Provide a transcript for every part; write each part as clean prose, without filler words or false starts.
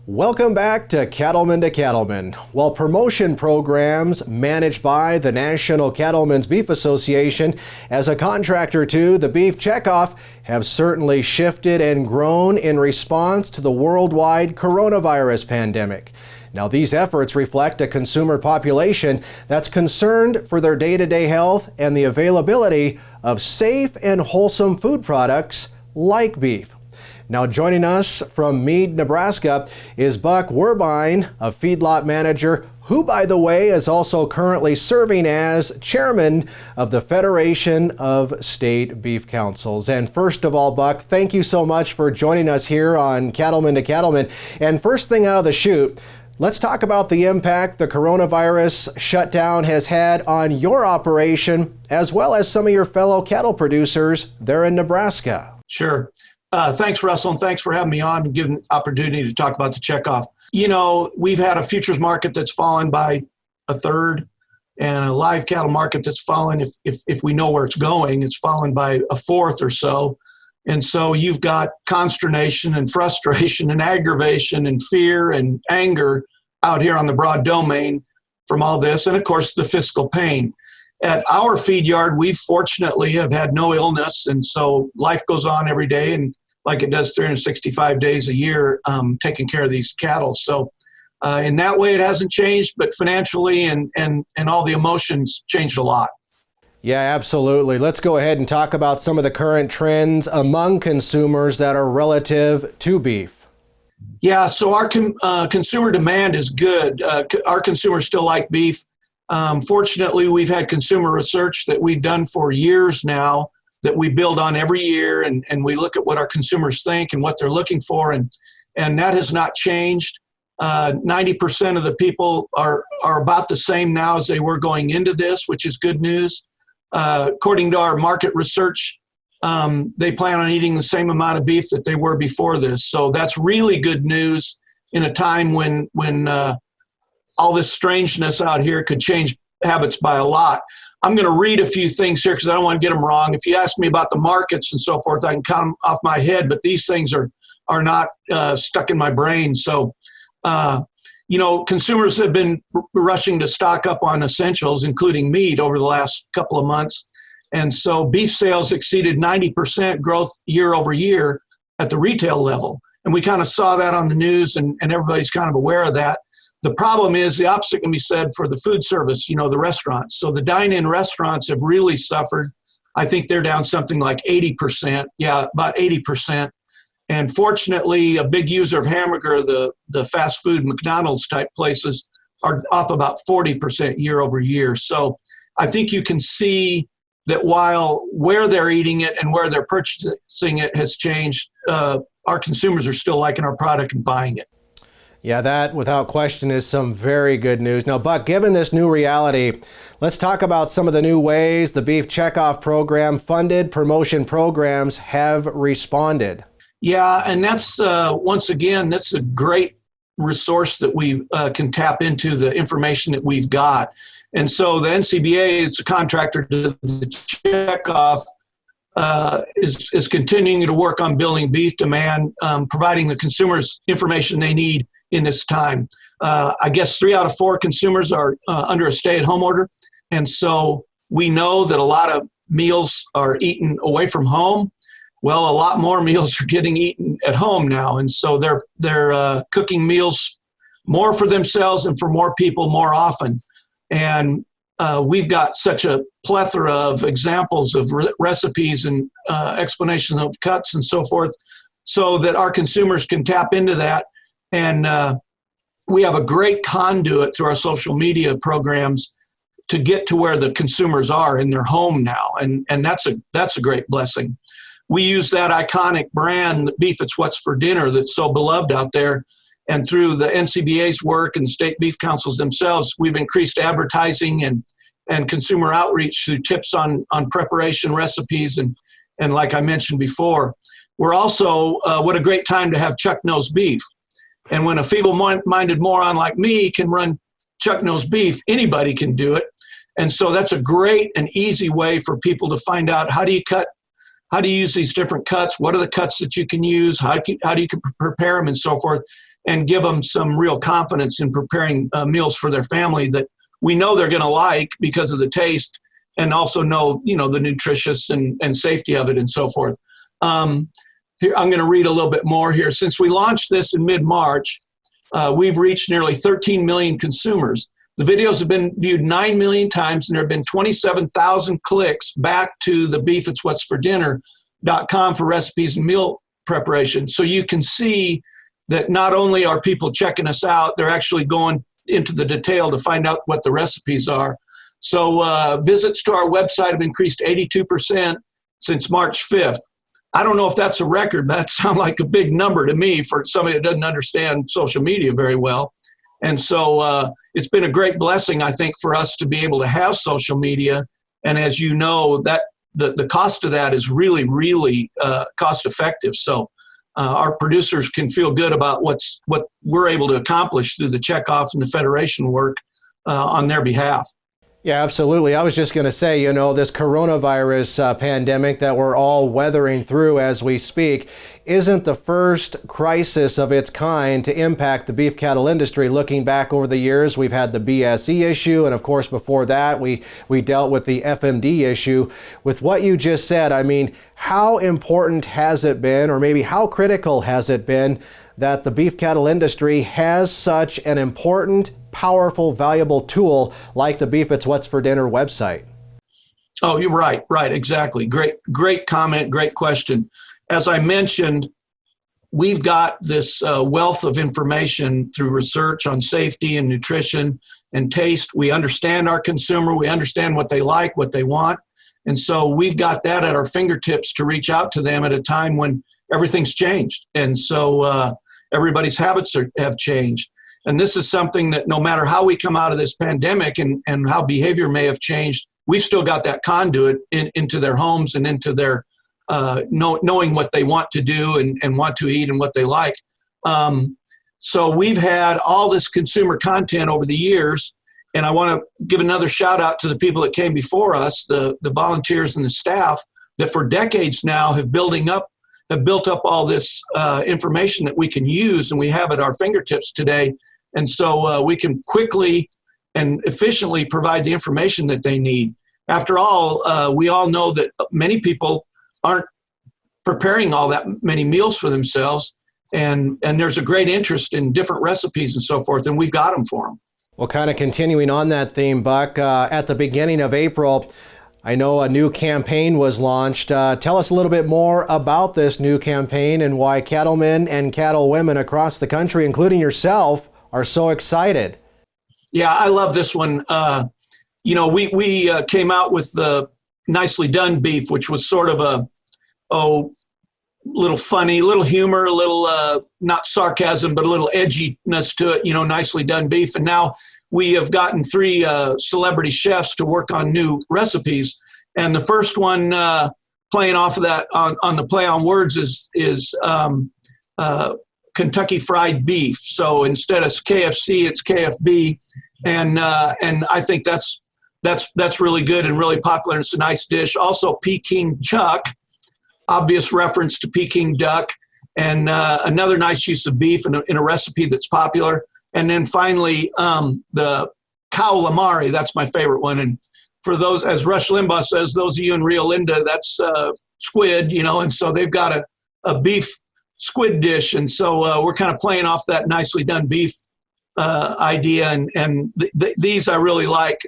Welcome back to Cattlemen to Cattlemen. While promotion programs managed by the National Cattlemen's Beef Association as a contractor to the Beef Checkoff have certainly shifted and grown in response to the worldwide coronavirus pandemic. Now, these efforts reflect a consumer population that's concerned for their day-to-day health and the availability of safe and wholesome food products like beef. Now, joining us from Mead, Nebraska is Buck Werbine, a feedlot manager who, by the way, is also currently serving as chairman of the Federation of State Beef Councils. And first of all, Buck, thank you so much for joining us here on Cattlemen to Cattlemen. And first thing out of the chute, let's talk about the impact the coronavirus shutdown has had on your operation, as well as some of your fellow cattle producers there in Nebraska. Sure. Thanks, Russell, and thanks for having me on and giving the opportunity to talk about the checkoff. You know, we've had a futures market that's fallen by a third and a live cattle market that's fallen, if we know where it's going, it's fallen by a fourth or so. And so you've got consternation and frustration and aggravation and fear and anger out here on the broad domain from all this. And of course, the fiscal pain. At our feed yard, we fortunately have had no illness. And so life goes on every day. And like it does 365 days a year, taking care of these cattle. So in that way, it hasn't changed, but financially and all the emotions changed a lot. Yeah, absolutely. Let's go ahead and talk about some of the current trends among consumers that are relative to beef. Yeah, so our consumer demand is good. Our consumers still like beef. Fortunately, we've had consumer research that we've done for years now that we build on every year, and we look at what our consumers think and what they're looking for, and that has not changed. 90% of the people are about the same now as they were going into this, which is good news. According to our market research, they plan on eating the same amount of beef that they were before this. So that's really good news in a time when all this strangeness out here could change habits by a lot. I'm going to read a few things here because I don't want to get them wrong. If you ask me about the markets and so forth, I can count them off my head, but these things are not stuck in my brain. So, consumers have been rushing to stock up on essentials, including meat, over the last couple of months. And so beef sales exceeded 90% growth year over year at the retail level. And we kind of saw that on the news, and everybody's kind of aware of that. The problem is the opposite can be said for the food service, the restaurants. So the dine-in restaurants have really suffered. I think they're down something like 80%. Yeah, about 80%. And fortunately, a big user of hamburger, the fast food McDonald's type places, are off about 40% year over year. So I think you can see that while where they're eating it and where they're purchasing it has changed, our consumers are still liking our product and buying it. Yeah, that without question is some very good news. Now, Buck, given this new reality, let's talk about some of the new ways the Beef Checkoff program funded promotion programs have responded. Yeah, and that's, once again, that's a great resource that we can tap into the information that we've got. And so the NCBA, it's a contractor to the Checkoff, is continuing to work on building beef demand, providing the consumers information they need in this time. I guess 3 out of 4 consumers are under a stay-at-home order. And so we know that a lot of meals are eaten away from home. Well, a lot more meals are getting eaten at home now. And so they're cooking meals more for themselves and for more people more often. And we've got such a plethora of examples of recipes and explanations of cuts and so forth, so that our consumers can tap into that. And we have a great conduit through our social media programs to get to where the consumers are in their home now. And that's a great blessing. We use that iconic brand, Beef It's What's for Dinner, that's so beloved out there. And through the NCBA's work and state beef councils themselves, we've increased advertising and consumer outreach through tips on preparation recipes. And like I mentioned before, we're also, what a great time to have Chuck Nose Beef. And when a feeble-minded moron like me can run Chuck Nose Beef, anybody can do it. And so that's a great and easy way for people to find out, how do you cut how do you use these different cuts? What are the cuts that you can use? How do you prepare them and so forth, and give them some real confidence in preparing meals for their family that we know they're going to like because of the taste, and also know, the nutritious and safety of it and so forth. Here, I'm going to read a little bit more here. Since we launched this in mid-March, we've reached nearly 13 million consumers. The videos have been viewed 9 million times, and there have been 27,000 clicks back to the beefitswhatsfordinner.com for recipes and meal preparation. So you can see that not only are people checking us out, they're actually going into the detail to find out what the recipes are. So visits to our website have increased 82% since March 5th. I don't know if that's a record, but that sounds like a big number to me for somebody that doesn't understand social media very well. And so it's been a great blessing, I think, for us to be able to have social media. And as you know, that the cost of that is really, really cost effective. So our producers can feel good about what we're able to accomplish through the checkoff and the Federation work on their behalf. Yeah, absolutely. I was just going to say, this coronavirus pandemic that we're all weathering through as we speak isn't the first crisis of its kind to impact the beef cattle industry. Looking back over the years, we've had the BSE issue, and of course before that we dealt with the FMD issue. With what you just said, I mean, how important has it been, or maybe how critical has it been, that the beef cattle industry has such an important, powerful, valuable tool like the Beef It's What's for Dinner website? Oh, you're right, exactly. Great comment, great question. As I mentioned, we've got this wealth of information through research on safety and nutrition and taste. We understand our consumer, we understand what they like, what they want. And so we've got that at our fingertips to reach out to them at a time when everything's changed. And so everybody's habits have changed. And this is something that no matter how we come out of this pandemic and how behavior may have changed, we've still got that conduit into their homes and into their knowing what they want to do and want to eat and what they like. So we've had all this consumer content over the years, and I want to give another shout out to the people that came before us, the volunteers and the staff that for decades now have built up all this information that we can use and we have at our fingertips today. And so we can quickly and efficiently provide the information that they need. After all, we all know that many people aren't preparing all that many meals for themselves, and there's a great interest in different recipes and so forth, and we've got them for them. Well, kind of continuing on that theme, Buck, at the beginning of April, I know a new campaign was launched. Tell us a little bit more about this new campaign and why cattlemen and cattlewomen across the country, including yourself, are so excited. Yeah, I love this one. We came out with the Nicely Done beef, which was sort of a little funny, little humor, a little not sarcasm, but a little edginess to it. Nicely Done beef. And now we have gotten 3 celebrity chefs to work on new recipes. And the first one, playing off of that on the play on words, is Kentucky Fried Beef. So instead of KFC, it's KFB, and I think that's really good and really popular. It's a nice dish. Also, Peking Chuck, obvious reference to Peking duck, and another nice use of beef in a recipe that's popular. And then finally, the calamari. That's my favorite one. And for those, as Rush Limbaugh says, those of you in Rio Linda, that's squid, and so they've got a beef squid dish. And so we're kind of playing off that Nicely Done beef idea. And these I really like.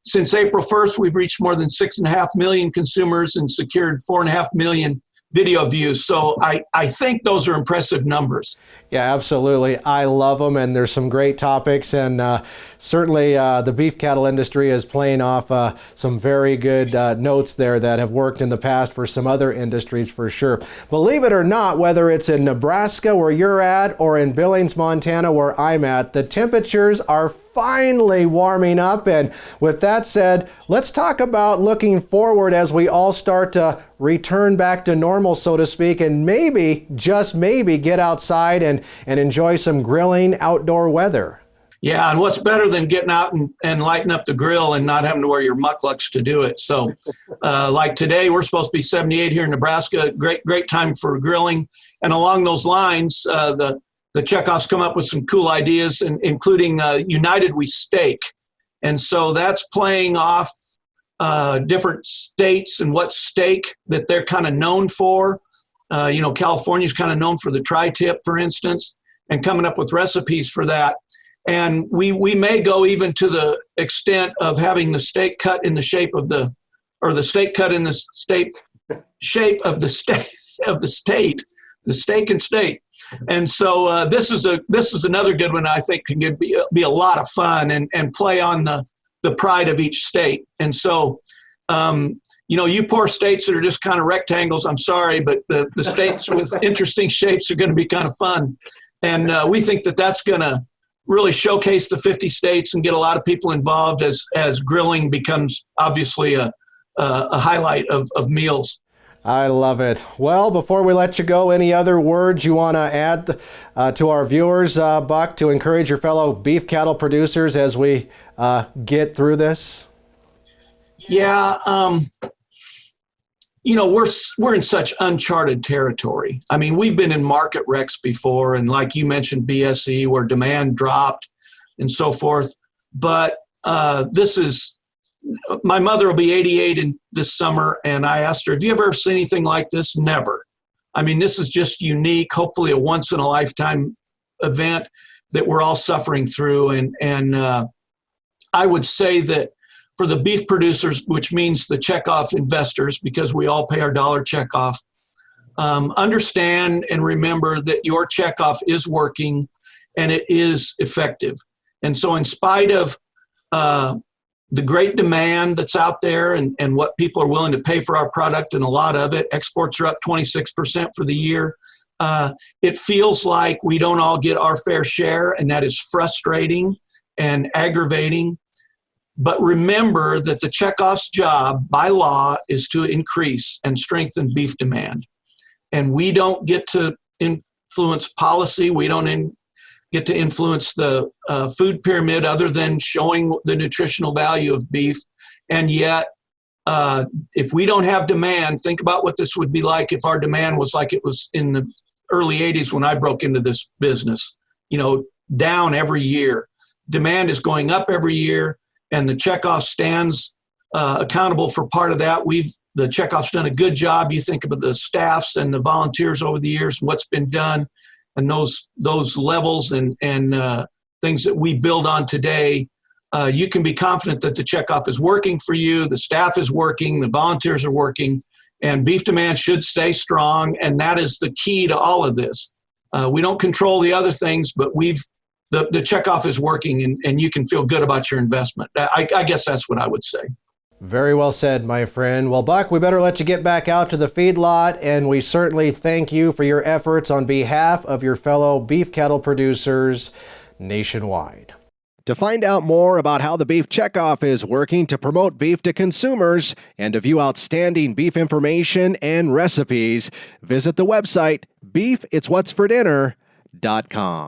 Since April 1st, we've reached more than 6.5 million consumers and secured 4.5 million video views. So I think those are impressive numbers. Yeah, absolutely. I love them, and there's some great topics, and certainly the beef cattle industry is playing off some very good notes there that have worked in the past for some other industries for sure. Believe it or not, whether it's in Nebraska where you're at or in Billings, Montana where I'm at, the temperatures are finally warming up. And with that said, let's talk about looking forward as we all start to return back to normal, so to speak, and maybe, just maybe, get outside and enjoy some grilling outdoor weather. Yeah, and what's better than getting out and lighting up the grill and not having to wear your mucklucks to do it? So, like today, we're supposed to be 78 here in Nebraska. Great time for grilling. And along those lines, the Chekhovs come up with some cool ideas, including United We Steak. And so that's playing off different states and what steak that they're kind of known for. California's kind of known for the tri-tip, for instance, and coming up with recipes for that. And we may go even to the extent of having the steak cut in the shape of the steak cut in the shape of the state, the steak and state. And so this is another good one I think can be a lot of fun and play on the pride of each state. And so, you poor states that are just kind of rectangles, I'm sorry, but the states with interesting shapes are going to be kind of fun. And we think that that's going to really showcase the 50 states and get a lot of people involved as grilling becomes obviously a highlight of meals. I love it. Well, before we let you go, any other words you want to add to our viewers, Buck, to encourage your fellow beef cattle producers as we get through this? Yeah, we're in such uncharted territory. I mean, we've been in market wrecks before, and like you mentioned, BSE, where demand dropped and so forth. But my mother will be 88 this summer, and I asked her, have you ever seen anything like this? Never. I mean, this is just unique, hopefully a once-in-a-lifetime event that we're all suffering through. And I would say that for the beef producers, which means the checkoff investors, because we all pay our dollar checkoff, understand and remember that your checkoff is working and it is effective. And so in spite of the great demand that's out there and what people are willing to pay for our product, and a lot of it, exports are up 26% for the year, it feels like we don't all get our fair share, and that is frustrating and aggravating. But remember that the checkoff's job by law is to increase and strengthen beef demand. And we don't get to influence policy. We don't get to influence the food pyramid other than showing the nutritional value of beef. And yet, if we don't have demand, think about what this would be like if our demand was like it was in the early 80s when I broke into this business, down every year. Demand is going up every year. And the checkoff stands accountable for part of that. The checkoff's done a good job. You think about the staffs and the volunteers over the years and what's been done, and those levels and things that we build on today. You can be confident that the checkoff is working for you. The staff is working. The volunteers are working, and beef demand should stay strong. And that is the key to all of this. We don't control the other things, but the checkoff is working, and you can feel good about your investment. I guess that's what I would say. Very well said, my friend. Well, Buck, we better let you get back out to the feedlot, and we certainly thank you for your efforts on behalf of your fellow beef cattle producers nationwide. To find out more about how the Beef Checkoff is working to promote beef to consumers and to view outstanding beef information and recipes, visit the website beefitswhatsfordinner.com.